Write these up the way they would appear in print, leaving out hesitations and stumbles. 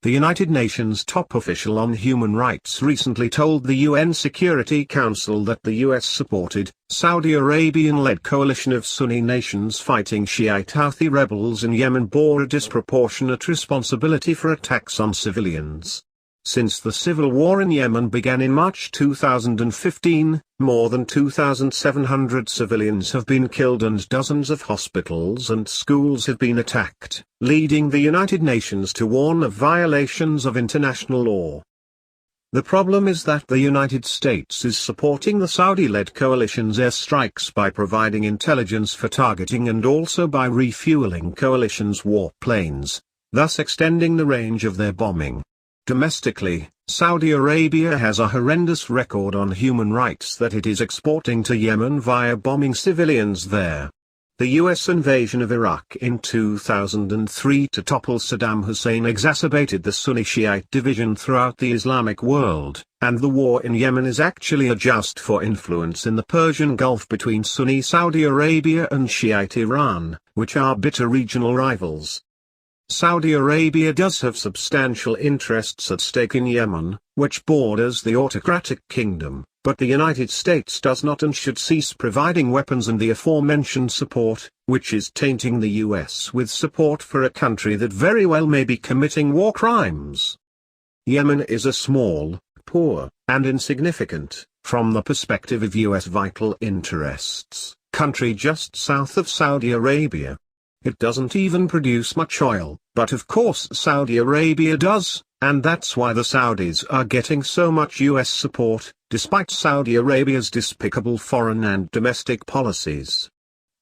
The United Nations top official on human rights recently told the UN Security Council that the US-supported, Saudi Arabian-led coalition of Sunni nations fighting Shi'ite Houthi rebels in Yemen bore a disproportionate responsibility for attacks on civilians. Since the civil war in Yemen began in March 2015, more than 2,700 civilians have been killed and dozens of hospitals and schools have been attacked, leading the United Nations to warn of violations of international law. The problem is that the United States is supporting the Saudi-led coalition's airstrikes by providing intelligence for targeting and also by refueling coalition's warplanes, thus extending the range of their bombing. Domestically, Saudi Arabia has a horrendous record on human rights that it is exporting to Yemen via bombing civilians there. The US invasion of Iraq in 2003 to topple Saddam Hussein exacerbated the Sunni-Shi'ite division throughout the Islamic world, and the war in Yemen is actually a joust for influence in the Persian Gulf between Sunni Saudi Arabia and Shi'ite Iran, which are bitter regional rivals. Saudi Arabia does have substantial interests at stake in Yemen, which borders the autocratic kingdom, but the United States does not and should cease providing weapons and the aforementioned support, which is tainting the US with support for a country that very well may be committing war crimes. Yemen is a small, poor, and insignificant, from the perspective of US vital interests, country just south of Saudi Arabia. It doesn't even produce much oil, but of course Saudi Arabia does, and that's why the Saudis are getting so much US support, despite Saudi Arabia's despicable foreign and domestic policies.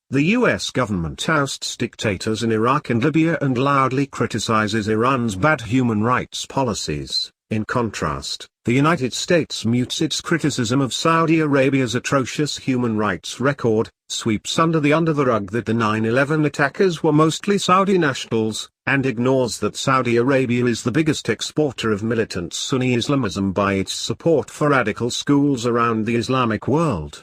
The US government ousts dictators in Iraq and Libya and loudly criticizes Iran's bad human rights policies. In contrast, the United States mutes its criticism of Saudi Arabia's atrocious human rights record, sweeps under the rug that the 9/11 attackers were mostly Saudi nationals, and ignores that Saudi Arabia is the biggest exporter of militant Sunni Islamism by its support for radical schools around the Islamic world.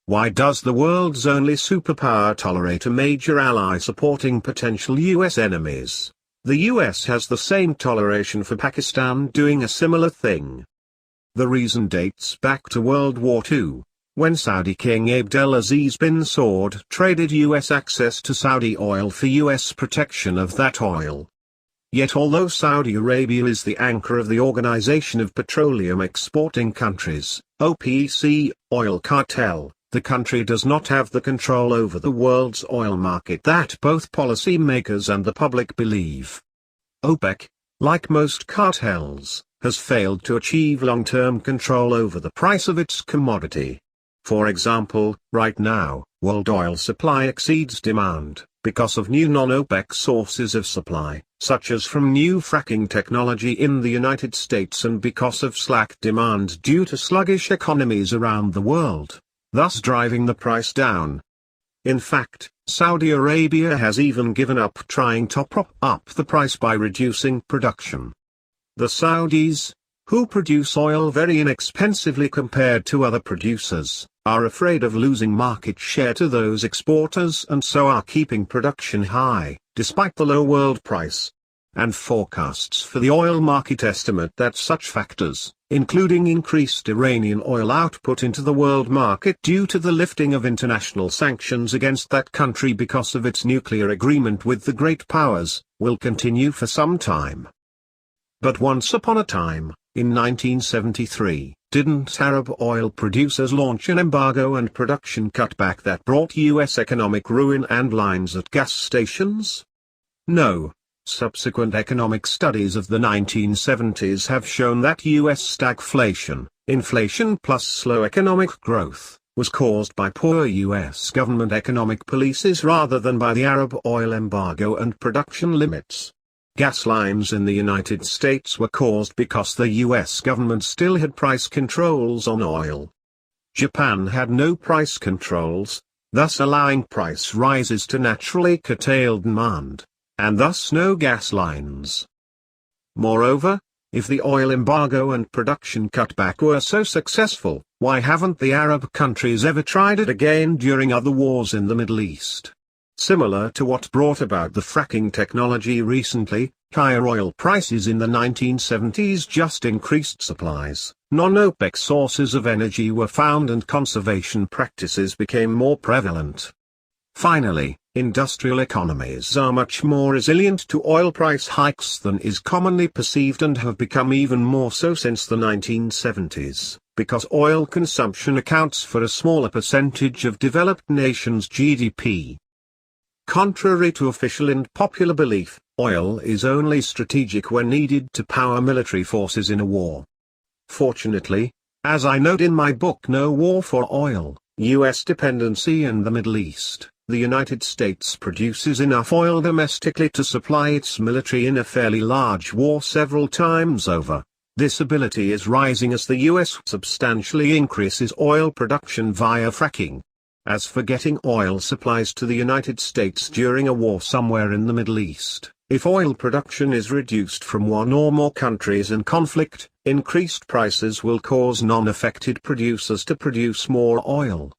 Why does the world's only superpower tolerate a major ally supporting potential US enemies? The US has the same toleration for Pakistan doing a similar thing. The reason dates back to World War II, when Saudi King Abdelaziz bin Saud traded US access to Saudi oil for US protection of that oil. Yet although Saudi Arabia is the anchor of the Organization of Petroleum Exporting Countries, OPEC, oil cartel, the country does not have the control over the world's oil market that both policymakers and the public believe. OPEC, like most cartels, has failed to achieve long-term control over the price of its commodity. For example, right now, world oil supply exceeds demand, because of new non-OPEC sources of supply, such as from new fracking technology in the United States and because of slack demand due to sluggish economies around the world, thus driving the price down. In fact, Saudi Arabia has even given up trying to prop up the price by reducing production. The Saudis, who produce oil very inexpensively compared to other producers, are afraid of losing market share to those exporters and so are keeping production high, despite the low world price. And forecasts for the oil market estimate that such factors, including increased Iranian oil output into the world market due to the lifting of international sanctions against that country because of its nuclear agreement with the great powers, will continue for some time. But once upon a time, in 1973, didn't Arab oil producers launch an embargo and production cutback that brought US economic ruin and lines at gas stations? No. Subsequent economic studies of the 1970s have shown that US stagflation, inflation plus slow economic growth, was caused by poor US government economic policies rather than by the Arab oil embargo and production limits. Gas lines in the United States were caused because the US government still had price controls on oil. Japan had no price controls, thus allowing price rises to naturally curtail demand, and thus no gas lines. Moreover, if the oil embargo and production cutback were so successful, why haven't the Arab countries ever tried it again during other wars in the Middle East? Similar to what brought about the fracking technology recently, Higher oil prices in the 1970s just increased supplies. Non-OPEC sources of energy were found and conservation practices became more prevalent. Finally, industrial economies are much more resilient to oil price hikes than is commonly perceived and have become even more so since the 1970s, because oil consumption accounts for a smaller percentage of developed nations' GDP. Contrary to official and popular belief, oil is only strategic when needed to power military forces in a war. Fortunately, as I note in my book No War for Oil, U.S. Dependency and the Middle East, the United States produces enough oil domestically to supply its military in a fairly large war several times over. This ability is rising as the U.S. substantially increases oil production via fracking. As for getting oil supplies to the United States during a war somewhere in the Middle East, if oil production is reduced from one or more countries in conflict, increased prices will cause non-affected producers to produce more oil.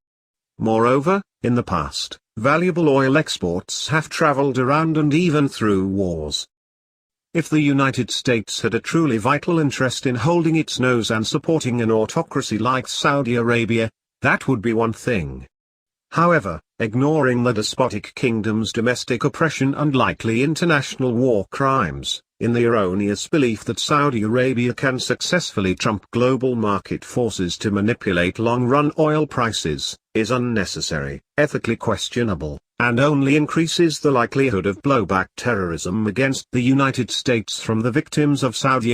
Moreover, in the past, valuable oil exports have traveled around and even through wars. If the United States had a truly vital interest in holding its nose and supporting an autocracy like Saudi Arabia, that would be one thing. However, ignoring the despotic kingdom's domestic oppression and likely international war crimes, in the erroneous belief that Saudi Arabia can successfully trump global market forces to manipulate long-run oil prices, is unnecessary, ethically questionable, and only increases the likelihood of blowback terrorism against the United States from the victims of Saudi